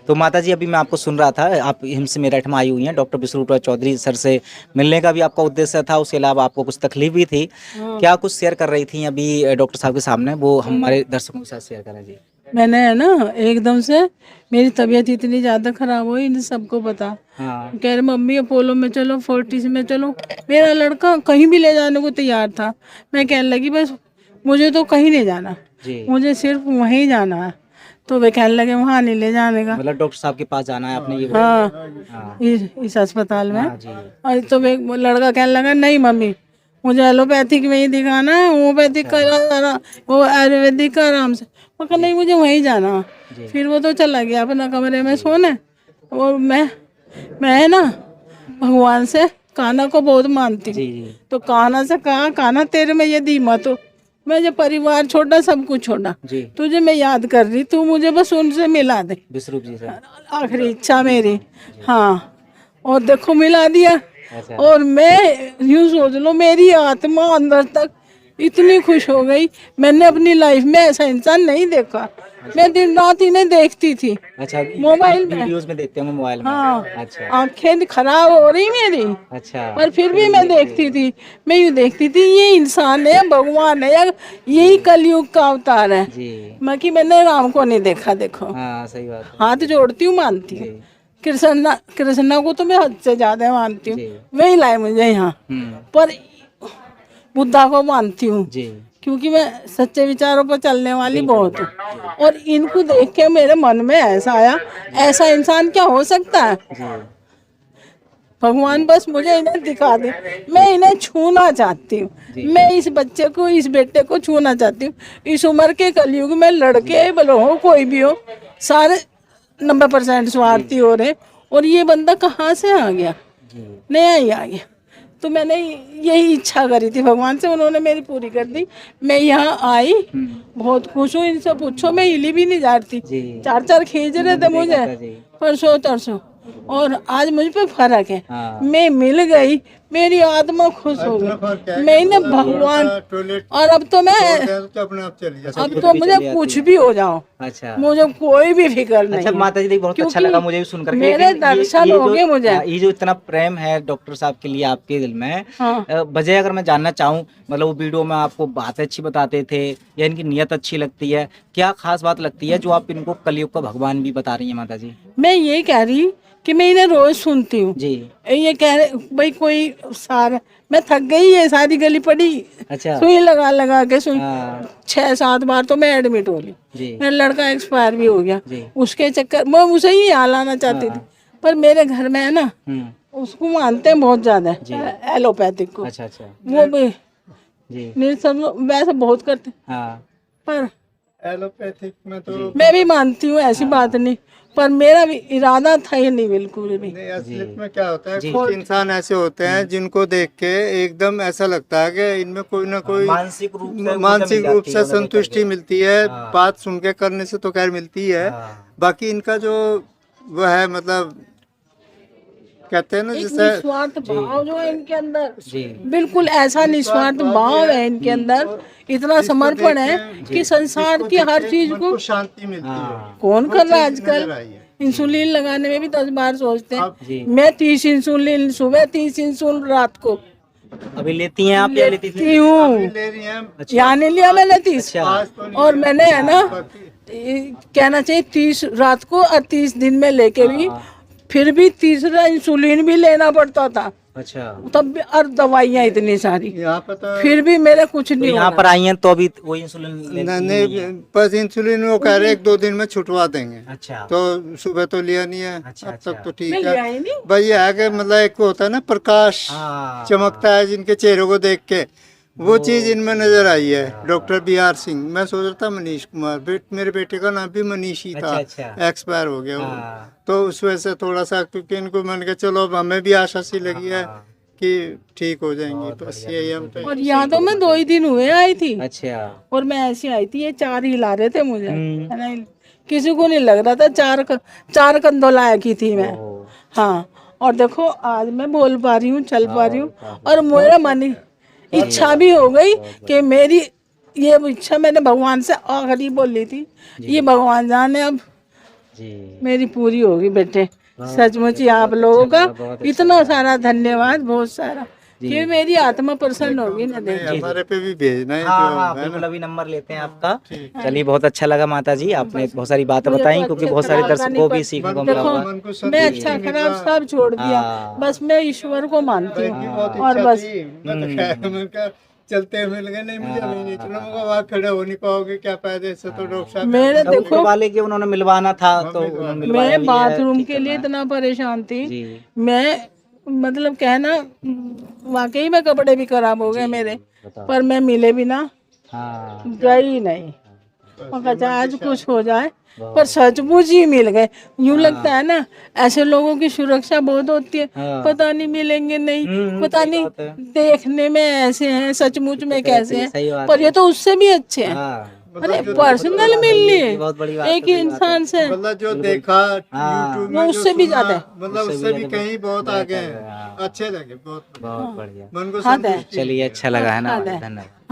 तो माता जी अभी मैं आपको सुन रहा था, आप हिम्स मेरठ में आई हुई हैं, डॉक्टर विष्णु चौधरी सर से मिलने का भी आपका उद्देश्य था, उसके अलावा आपको कुछ तकलीफ भी थी। क्या कुछ शेयर कर रही थी अभी डॉक्टर साहब के सामने, वो हमारे दर्शकों के साथ शेयर करें जी। मैंने है ना एकदम से मेरी तबीयत इतनी ज़्यादा खराब हुई, इन सबको पता। हाँ कह रहे मम्मी अपोलो में चलो, फोर्टिस में चलो। मेरा लड़का कहीं भी ले जाने को तैयार था। मैं कहने लगी बस मुझे तो कहीं नहीं जाना, जी, मुझे सिर्फ वहीं जाना है। तो वे कहने लगे वहाँ नहीं ले जाने का। मतलब डॉक्टर साहब के पास जाना है आपने ये हाँ, हाँ इस अस्पताल में। हाँ जी और तो वे वो लड़का कहने लगा नहीं मम्मी मुझे एलोपैथिक में ही दिखाना है, होम्योपैथिक का वो आयुर्वेदिक का आराम से। मैं कहा नहीं मुझे वहीं जाना। जी। फिर वो तो चला गया अपना कमरे में सोने। और मैं ना भगवान से कान्हा को बहुत मानती हूँ। जी जी तो कान्हा से कहा कान्हा तेरे में यदि हिम्मत हो, मैं जो परिवार छोड़ा सब कुछ छोड़ा, जी, तुझे मैं याद कर रही, तू मुझे बस उनसे मिला दे, विश्वरूप जी से। आखिरी इच्छा मेरी। हाँ, और देखो मिला दिया। अच्छा और मैं यूं सोच लो मेरी आत्मा अंदर तक इतनी खुश हो गई, मैंने अपनी लाइफ में ऐसा इंसान नहीं देखा। मैं दिन रात इन्हें देखती थी अच्छा, मोबाइल में। वीडियोस में देखते होंगे मोबाइल में। हाँ, अच्छा आंखें खराब हो रही मेरी, अच्छा, पर फिर भी मैं देखती थी। मैं यूँ देखती थी ये इंसान है, भगवान है, या यही कलयुग का अवतार है। जी मैं कि मैंने राम को नहीं देखा। देखो हाँ सही बात है। हाथ जोड़ती हूँ, मानती हूँ। जी कृष्णा को तो मैं हद से ज्यादा मानती हूँ, जी वही लाए मुझे यहाँ। पर बुद्धा को मानती हूँ जी क्योंकि मैं सच्चे विचारों पर चलने वाली बहुत हूँ। और इनको देख के मेरे मन में ऐसा आया, ऐसा इंसान क्या हो सकता है। जी भगवान बस मुझे इन्हें दिखा दे, मैं इन्हें छूना चाहती हूँ। मैं इस बच्चे को, इस बेटे को छूना चाहती हूँ। इस उम्र के कलयुग में लड़के बोलो हो कोई भी हो, सारे 90% स्वार्थी हो रहे। और ये बंदा कहाँ से आ गया, जी नया ही आ गया। तो मैंने यही इच्छा करी थी भगवान से, उन्होंने मेरी पूरी कर दी। मैं यहाँ आई, बहुत खुश हूँ। इनसे पूछो मैं हिली भी नहीं जाती, जी। 4 खींच रहे थे मुझे देखा था जी। परसों तरसों, और आज मुझ पे फर्क है। हाँ मैं मिल गई, मेरी आत्मा खुश हो गई। मैंने भगवान, और अब तो मैं, अब तो मुझे कुछ भी हो जाओ, अच्छा मुझे कोई भी फिक्र नहीं अच्छा है। माता जी देखिए बहुत अच्छा क्योंकि लगा मुझे भी सुनकर के। मेरे लेकिन दर्शन हो गए मुझे। ये जो इतना प्रेम है डॉक्टर साहब के लिए आपके दिल में, हाँ। वजह अगर मैं जानना चाहूँ, मतलब वो वीडियो में आपको बातें अच्छी बताते थे या इनकी नियत अच्छी लगती है, क्या खास बात लगती है जो आप इनको कलयुग का भगवान भी बता रही हैं माता जी? मैं ये कह रही कि मैं इन्हें रोज सुनती हूँ। जी ये कह रहे भाई कोई सारा, मैं थक गई है, सारी गली पड़ी अच्छा सुई लगा लगा के सुई। हाँ 6-7 बार तो मैं एडमिट हो ली। जी मेरा लड़का एक्सपायर भी हो गया जी उसके चक्कर मैं उसे ही यहाँ लाना चाहती थी। पर मेरे घर में है ना, उसको मानते हैं बहुत ज्यादा, एलोपैथिक को। अच्छा अच्छा वो भी जी निरसन वैसे बहुत करते, हाँ पर एलोपैथिक में तो मैं भी मानती हूँ, ऐसी बात नहीं। पर मेरा भी इरादा था ही नहीं बिल्कुल भी। नहीं, असलियत में क्या होता है, कुछ इंसान ऐसे होते हैं जिनको देख के एकदम ऐसा लगता है कि इनमें कोई ना कोई मानसिक रूप से मानसिक रूप से संतुष्टि मिलती है। हाँ। बात सुन के करने से तो खैर मिलती है, हाँ। बाकी इनका जो वह है, मतलब कहते हैं ना एक जैसे निस्वार्थ भाव जो है इनके अंदर, जी बिल्कुल ऐसा निस्वार्थ भाव है इनके अंदर, इतना समर्पण है कि संसार की हर चीज को शांति मिलती है। हाँ कौन कर रहा है आजकल। नजर आई है। इंसुलिन लगाने में भी 10 बार सोचते जी। हैं। मैं 30 इंसुलिन सुबह, 30 इंसुलिन रात को अभी लेती हैं आप या लेती थी? लेती हूँ। ले रही हैं। यहाँ नहीं लिया मैंने 30, अच्छा और मैंने है ना कहना चाहिए 30 रात को और 30 दिन में लेके भी, फिर भी तीसरा इंसुलिन भी लेना पड़ता था अच्छा तब भी, और दवाइयाँ इतनी सारी, यहाँ पर तो फिर भी मेरा कुछ तो नहीं यहाँ हुआ। पर आई हैं तो अभी वो इंसुलिन लेती नहीं है। बस इंसुलिन वो कह रहे 1-2 दिन में छुटवा देंगे, अच्छा तो सुबह तो लिया नहीं है। अच्छा, अब अच्छा। तक तो ठीक मैं लिया है। ही नहीं। भाई ये है कि मतलब एक होता है ना प्रकाश हाँ चमकता है जिनके चेहरों को देख के, वो चीज इनमें नजर आई है। डॉक्टर BR सिंह, मैं सोच रहा था मनीष कुमार, मेरे बेटे का नाम भी मनीष ही था, अच्छा, अच्छा। एक्सपायर हो गया वो। हाँ। तो उस वजह से थोड़ा सा, क्योंकि इनको मैंने कहा चलो अब हमें भी आशा सी लगी है कि ठीक हो जाएंगी, बस यही हम तो। और यहाँ तो मैं 2 ही दिन हुए आई थी, अच्छा और मैं ऐसी आई थी, ये 4 हिला रहे थे मुझे, है ना, किसी को नहीं लग रहा था। 4 कंधों लायक ही थी मैं। ओ, हाँ, और देखो आज मैं बोल पा रही हूँ, चल पा रही हूँ, और मेरा मन इच्छा भी हो गई कि मेरी ये इच्छा मैंने भगवान से आखिरी बोली थी, ये भगवान जाने अब जी मेरी पूरी होगी बेटे। सचमुच ही आप लोगों का इतना सारा धन्यवाद, बहुत सारा, कि मेरी आत्मा प्रसन्न होगी ना देख के। हमारे पे भी भेजना है हाँ जो हाँ है ना। बिल्कुल, अभी नंबर लेते हैं आपका। चलिए, बहुत अच्छा लगा माता जी, आपने बहुत सारी बातें मुझे बताई, तो क्योंकि अच्छा बहुत सारे खराब का दर्शकों नहीं को भी पता। सीखने को मिला देखो, होगा। मन को मैं संतुष्टि अच्छा मिला। खराब सब छोड़ दिया, हाँ। बस मैं ईश्वर को मानती की हूँ। बहुत और इच्छा बस थी, मैं तो कह मैं कहा चलते हैं, मिल गए, नहीं मुझे अभी नहीं चलो, मैं कहा वहाँ खड़े हो नहीं पाओगे, क्या फायदा इससे, तो डॉक्टर साहब मेरे तो देखो, ऊपर वाले के उन्होंने मिलवाना था, तो उन्होंने मिलवाया मैं भी है, बाथरूम ठीक के लिए करना है। इतना परेशान थी। जी मैं मतलब कहना, वाकई में कपड़े भी खराब हो गए मेरे, बताओ। पर मैं मिले भी ना, हाँ गई नहीं। मैं कहा आज कुछ हो जाए, पर सचमुच ही मिल गए। यूं लगता है ना, ऐसे लोगों की सुरक्षा बहुत होती है, हाँ। पता नहीं मिलेंगे नहीं, पता सही नहीं बात है। देखने में ऐसे हैं, सचमुच में कैसे हैं, सही बात पर ये तो उससे भी अच्छे हैं। हाँ अरे पर्सनल मिल ये लिए बहुत बड़ी बात है, एक ही सही बात है। इंसान से, मतलब जो देखा हाँ। यूट्यूब वो में, जो उससे भी सुना, ज्यादा है। मतलब उससे भी कहीं बहुत आगे हैं, हाँ। अच्छे लगे, बहुत बहुत बढ़िया। मन को हाँ, दे। संतुष्टि। चलिए, अच्छा लगा है ना, हाँ, दे। धन्यवाद।